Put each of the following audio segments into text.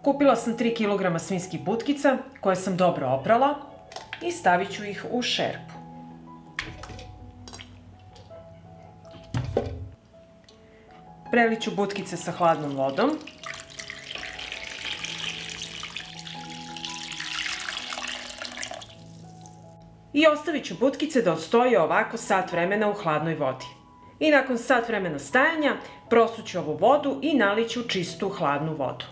Kupila sam 3 kg svinjskih butkica koje sam dobro oprala i stavit ću ih u šerpu. Prelit ću butkice sa hladnom vodom. I ostavit ću butkice da odstoje ovako sat vremena u hladnoj vodi. I nakon sat vremena stajanja prosuću ovu vodu i nalit ću čistu hladnu vodu.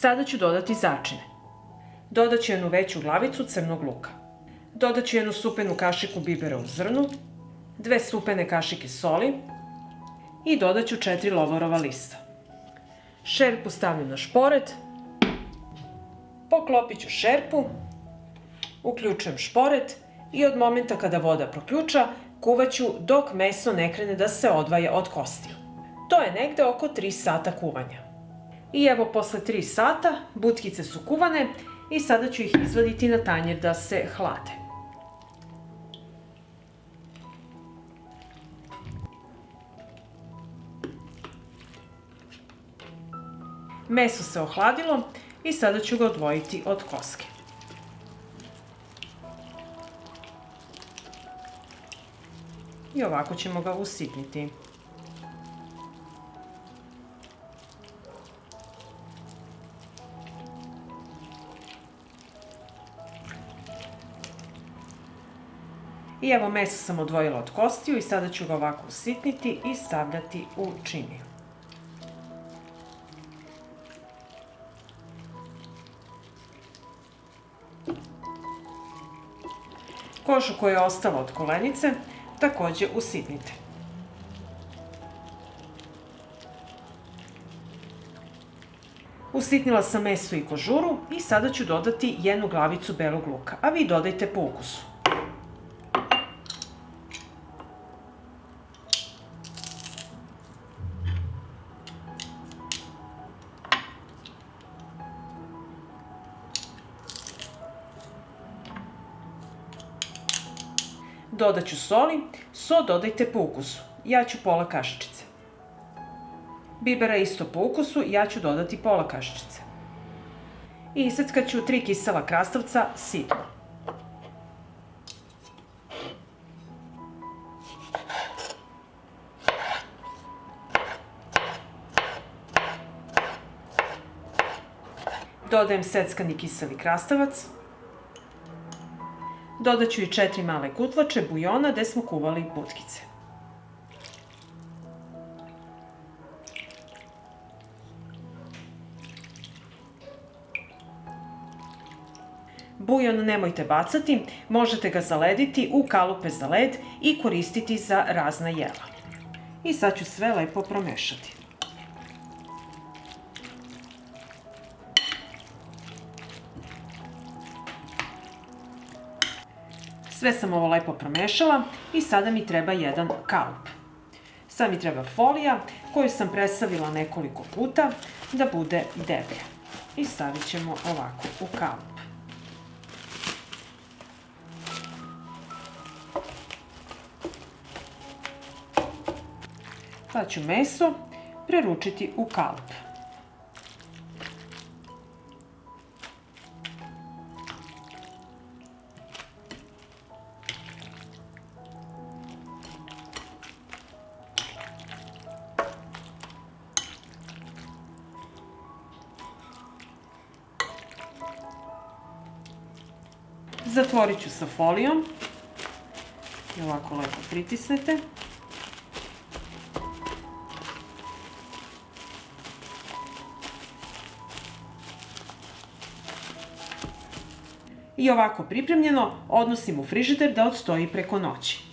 Sada ću dodati začine. Dodat ću jednu veću glavicu crnog luka. Dodat ću jednu supenu kašiku bibera u zrnu, 2 supene kašike soli i dodat ću 4 lovorova lista. Šerpu stavljam na šporet, poklopit ću šerpu, uključujem šporet i od momenta kada voda proključa, kuvaću dok meso ne krene da se odvaja od kostiju. To je negde oko 3 sata kuvanja. I evo posle 3 sata butkice su kuvane i sada ću ih izvaditi na tanjir da se hlade. Meso se ohladilo i sada ću ga odvojiti od koske. I ovako ćemo ga usitniti. I evo meso sam odvojila od kostiju i sada ću ga ovako usitniti i stavljati u činiju. Kožu koja je ostala od kolenice takođe usitnite. Usitnila sam meso i kožuru i sada ću dodati jednu glavicu belog luka, a vi dodajte po ukusu. Dodat ću soli, so dodajte po ukusu, ja ću pola kašičice. Bibera isto po ukusu, ja ću dodati pola kašičice. I iseckat ću 3 kisela krastavca sitno. Dodajem seckani kiseli krastavac. Dodat ću i 4 male kutlače buljona gde smo kuvali butkice. Buljon nemojte bacati, možete ga zalediti u kalupe za led i koristiti za razna jela. I sad ću sve lepo promešati. Sve sam ovo lepo promešala i sada mi treba jedan kalup. Sad mi treba folija koju sam presavila nekoliko puta da bude deblja. I stavit ćemo ovako u kalup. Sad ću meso preručiti u kalup. Zatvorit ću sa folijom i ovako lepo pritisnete. I ovako pripremljeno odnosim u frižider da odstoji preko noći.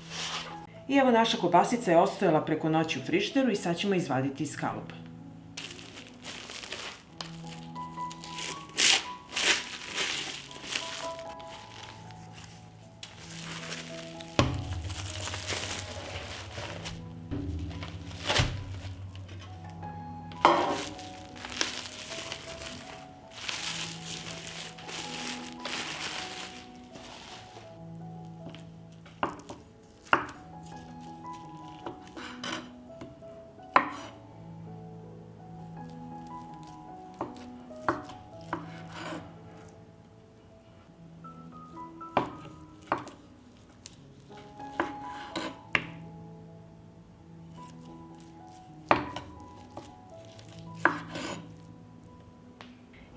I evo naša kobasica je ostajala preko noći u frižideru i sad ćemo izvaditi iz kalupa.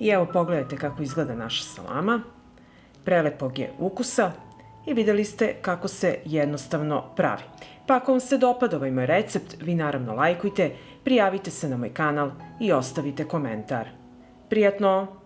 I evo pogledajte kako izgleda naša salama. Prelepog je ukusa i videli ste kako se jednostavno pravi. Pa ako vam se dopada ovaj moj recept, vi naravno lajkujte, prijavite se na moj kanal i ostavite komentar. Prijatno!